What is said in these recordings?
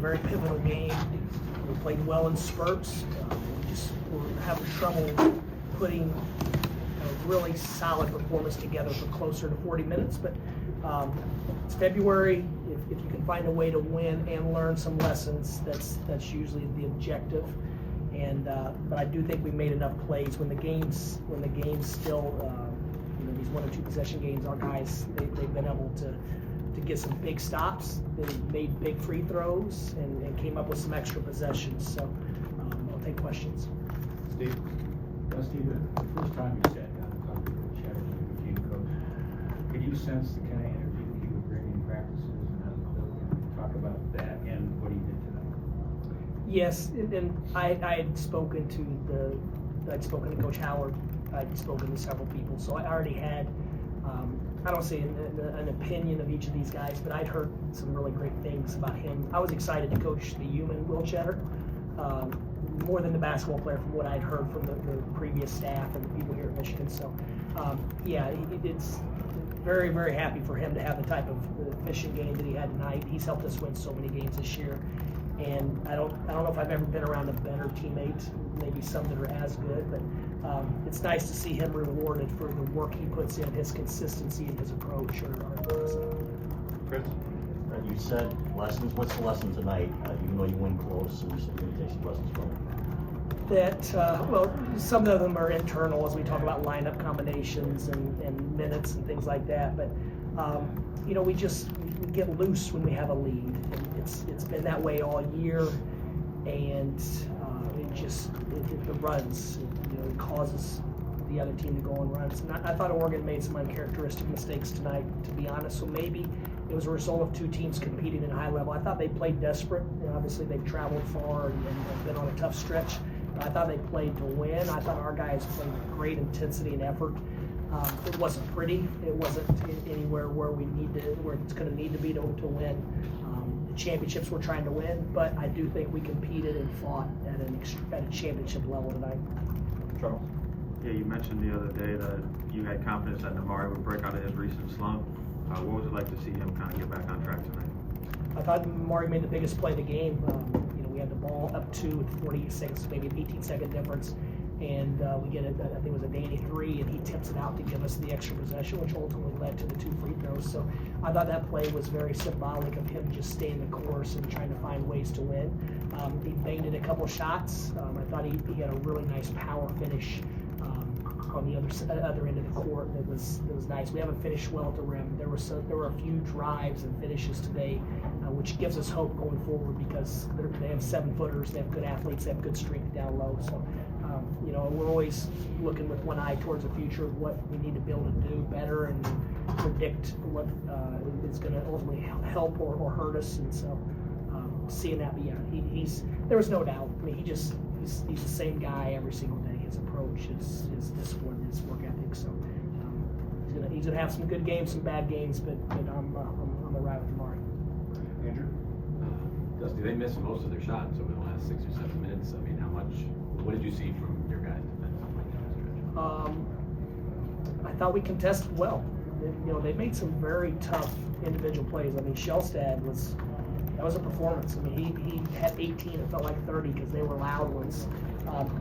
very pivotal game. We played well in spurts. We just were having trouble putting a really solid performance together for closer to 40 minutes. But it's February. If you can find a way to win and learn some lessons, that's usually the objective. And but I do think we made enough plays when the game's still these 1 or 2 possession games. Our guys they've been able to get some big stops. They made big free throws and came up with some extra possessions. So I'll take questions. Steve. Dusty, the first time you sat down and talked to Coach Cheddar when you became coach, could you sense the kind of energy that he would bring in practices and talk about that and what he did tonight? Yes, and I had spoken to Coach Howard. I'd spoken to several people, so I already had. I don't say an opinion of each of these guys, but I'd heard some really great things about him. I was excited to coach the human Will Cheddar, more than the basketball player from what I'd heard from the previous staff and the people here at Michigan. So, yeah, it's very, very happy for him to have the type of efficient game that he had tonight. He's helped us win so many games this year. And I don't know if I've ever been around a better teammate, maybe some that are as good, but it's nice to see him rewarded for the work he puts in, his consistency and his approach are impressive. Chris? You said lessons. What's the lesson tonight? Even though you win close, and you said you're going to take some lessons from it. That, well, some of them are internal as we talk about lineup combinations and minutes and things like that, but we get loose when we have a lead. And it's been that way all year, and the runs, it causes the other team to go on runs. And I thought Oregon made some uncharacteristic mistakes tonight, to be honest. So maybe it was a result of 2 teams competing at a high level. I thought they played desperate. Obviously, they've traveled far and been on a tough stretch. But I thought they played to win. I thought our guys played with great intensity and effort. It wasn't pretty. It wasn't anywhere where it's going to need to be to win. The championships we're trying to win, but I do think we competed and fought at a championship level tonight. Charles? Yeah, you mentioned the other day that you had confidence that Amari would break out of his recent slump. What was it like to see him kind of get back on track tonight? I thought Amari made the biggest play of the game. We had the ball up 2 with 40 seconds, maybe an 18-second difference. And we get it, I think it was a Danny 3, and he tips it out to give us the extra possession, which ultimately led to the 2 free throws. So I thought that play was very symbolic of him just staying the course and trying to find ways to win. He banged in a couple shots. I thought he had a really nice power finish on the other end of the court. It was nice. We haven't finished well at the rim. There were a few drives and finishes today, which gives us hope going forward because they have 7-footers, they have good athletes, they have good strength down low. So, we're always looking with one eye towards the future of what we need to be able to do better and predict what is going to ultimately help or hurt us. And so, seeing that, but yeah, there was no doubt. I mean, he's the same guy every single day. His approach, his discipline, his work ethic. So he's gonna have some good games, some bad games, but I'm on the ride with Amari. Andrew? Dusty, they missed most of their shots over the last 6 or 7 minutes. I mean, what did you see from your guys' defense? I thought we contested well. They made some very tough individual plays. I mean, Shellstad that was a performance. I mean, he had 18. It felt like 30 because they were loud ones.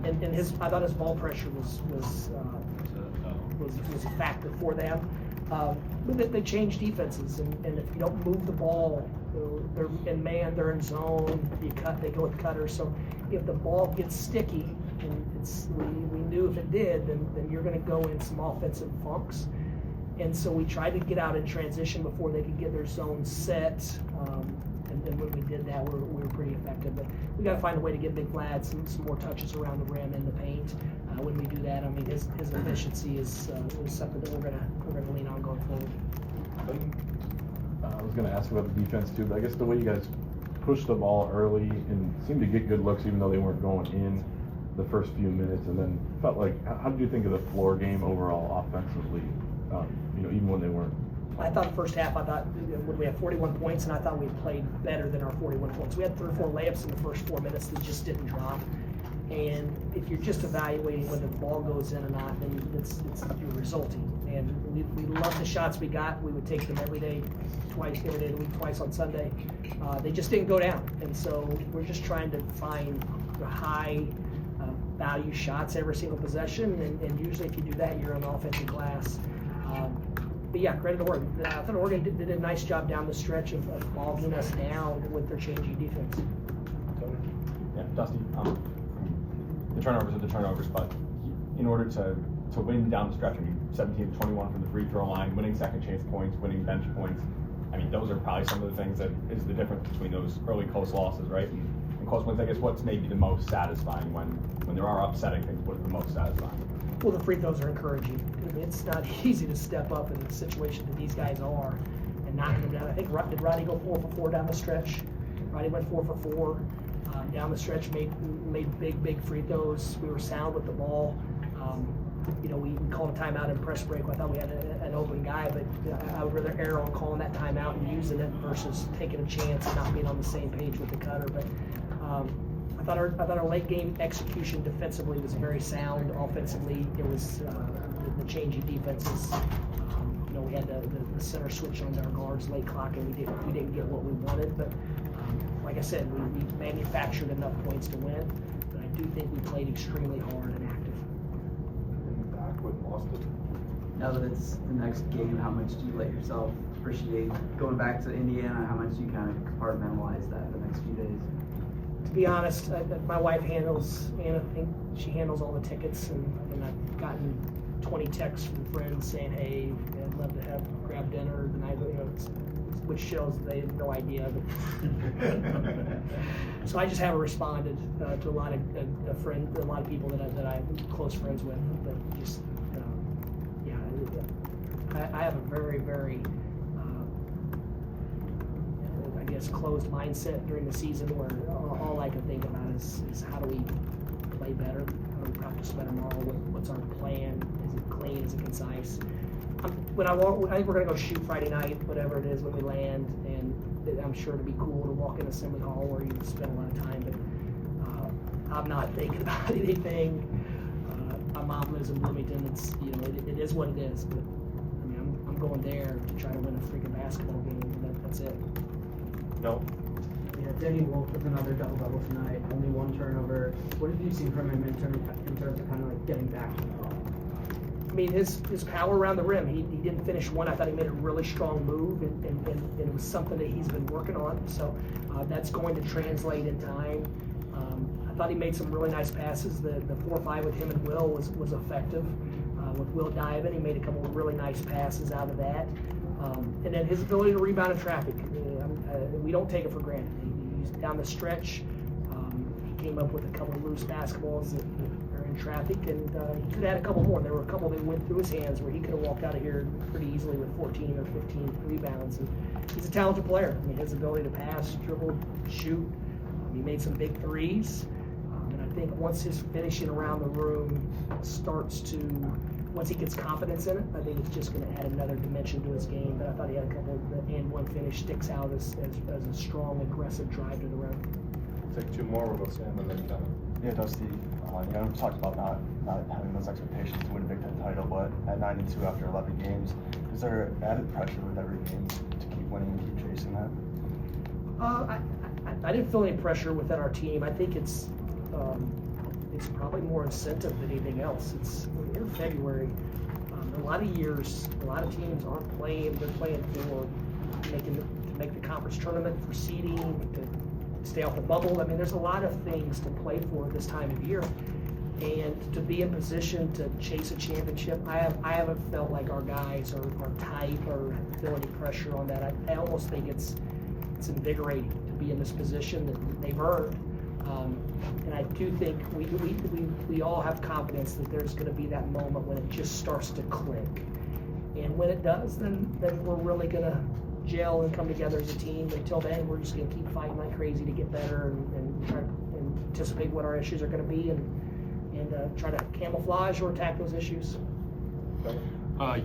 And I thought his ball pressure was a factor for them. But they change defenses, and if you don't move the ball, they're in man, they're in zone. They go with cutters. So if the ball gets sticky, and we knew if it did, then you're going to go in some offensive funks. And so we tried to get out in transition before they could get their zone set. And when we did that, we were pretty effective. But we got to find a way to get Big Vlad some more touches around the rim and the paint. When we do that, I mean, his efficiency is something that we're gonna lean on going forward. I was gonna ask about the defense too, but I guess the way you guys pushed the ball early and seemed to get good looks, even though they weren't going in the first few minutes, and then felt like, how did you think of the floor game overall offensively? Even when they weren't. I thought the first half, when we had 41 points, and I thought we played better than our 41 points. We had 3 or 4 layups in the first 4 minutes that just didn't drop. And if you're just evaluating whether the ball goes in or not, then it's resulting. And we loved the shots we got. We would take them every day of the week, twice on Sunday. They just didn't go down. And so we're just trying to find the high value shots every single possession. And usually if you do that, you're on the offensive glass. But yeah, credit to Oregon. I thought Oregon did a nice job down the stretch of bogging us down with their changing defense. Yeah, Dusty, the turnovers are the turnovers, but in order to win down the stretch, I mean, 17 to 21 from the free throw line, winning second chance points, winning bench points, I mean, those are probably some of the things that is the difference between those early close losses, right? And close wins, I guess, what's maybe the most satisfying when there are upsetting things, what is the most satisfying? Well, the free throws are encouraging. I mean, it's not easy to step up in the situation that these guys are and knocking them down. I think, did Roddy go 4 for 4 down the stretch? Roddy went 4 for 4 down the stretch, made big free throws. We were sound with the ball. You know, we called a timeout in press break. I thought we had an open guy, but I would rather err on calling that timeout and using it versus taking a chance and not being on the same page with the cutter. But I thought our late game execution defensively was very sound. Offensively, it was the changing defenses. You know, we had the center switch on our guards late clock, and we didn't get what we wanted. But like I said, we manufactured enough points to win. But I do think we played extremely hard and active. Back with Boston. Now that it's the next game, how much do you let yourself appreciate going back to Indiana? How much do you kind of compartmentalize that the next few days? To be honest, my wife handles, Anna, I think she handles all the tickets, and I've gotten 20 texts from friends saying, hey, I'd love to grab dinner the night, you know, which shows they have no idea. But so I just haven't responded to a lot of people that I'm close friends with. But just, I have a very, very, I guess, closed mindset during the season where all I can think about is how do we play better? How do we practice better tomorrow? What's our plan? Is it clean? Is it concise? When I think we're going to go shoot Friday night, whatever it is when we land, and I'm sure it'll be cool to walk in Assembly Hall where you spend a lot of time, but I'm not thinking about anything. My mom lives in Bloomington. It's, you know, it is what it is, but I mean, I'm going there to try to win a freaking basketball game, and that's it. No. Yeah, Denny Wolf with another double-double tonight, only 1 turnover. What have you seen from him in terms of kind of like getting back to the ball? I mean, his power around the rim, he didn't finish one. I thought he made a really strong move, and it was something that he's been working on. So that's going to translate in time. I thought he made some really nice passes. The 4-5 with him and Will was effective. With Will diving, he made a couple of really nice passes out of that. And then his ability to rebound in traffic, we don't take it for granted. He's down the stretch. He came up with a couple of loose basketballs that are in traffic, and he could have had a couple more. There were a couple that went through his hands where he could have walked out of here pretty easily with 14 or 15 rebounds. And he's a talented player. I mean, his ability to pass, dribble, shoot. He made some big threes. And I think once his finishing around the room once he gets confidence in it, I think it's just going to add another dimension to his game. But I thought he had a couple of the and one finish sticks out as a strong, aggressive drive to the rim. Take 2 more. We'll go Sam and then Kevin. Yeah, Dusty, you know, we talked about not having those expectations to win a Big Ten title, but at 9-2 after 11 games, is there added pressure with every game to keep winning and keep chasing that? I didn't feel any pressure within our team. I think it's probably more incentive than anything else. We're in February. A lot of years, a lot of teams aren't playing. They're playing for to make the conference tournament, for seeding, to stay off the bubble. I mean, there's a lot of things to play for this time of year. And to be in position to chase a championship, I haven't felt like our guys are tight or feel any pressure on that. I almost think it's invigorating to be in this position that they've earned. And I do think we all have confidence that there's going to be that moment when it just starts to click. And when it does, then we're really going to gel and come together as a team. Until then, we're just going to keep fighting like crazy to get better and try to anticipate what our issues are going to be and try to camouflage or attack those issues.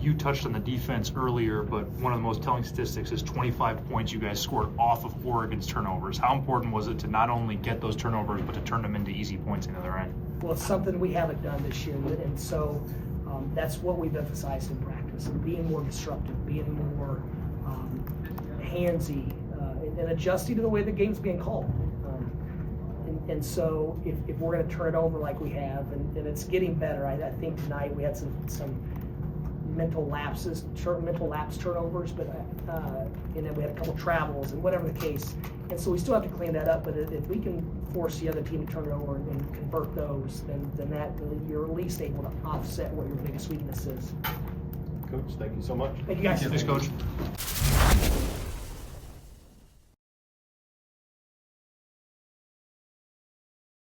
You touched on the defense earlier, but one of the most telling statistics is 25 points you guys scored off of Oregon's turnovers. How important was it to not only get those turnovers, but to turn them into easy points on the other end? Well, it's something we haven't done this year, and so that's what we've emphasized in practice. practice and being more disruptive, being more handsy, and adjusting to the way the game's being called. And so if we're going to turn it over like we have, and it's getting better, I think tonight we had some mental lapse turnovers, but and then we had a couple travels and whatever the case. And so we still have to clean that up. But if we can force the other team to turn it over and convert those, then that you're at least able to offset what your biggest weakness is. Coach, thank you so much. Thank you guys. Thanks, Coach.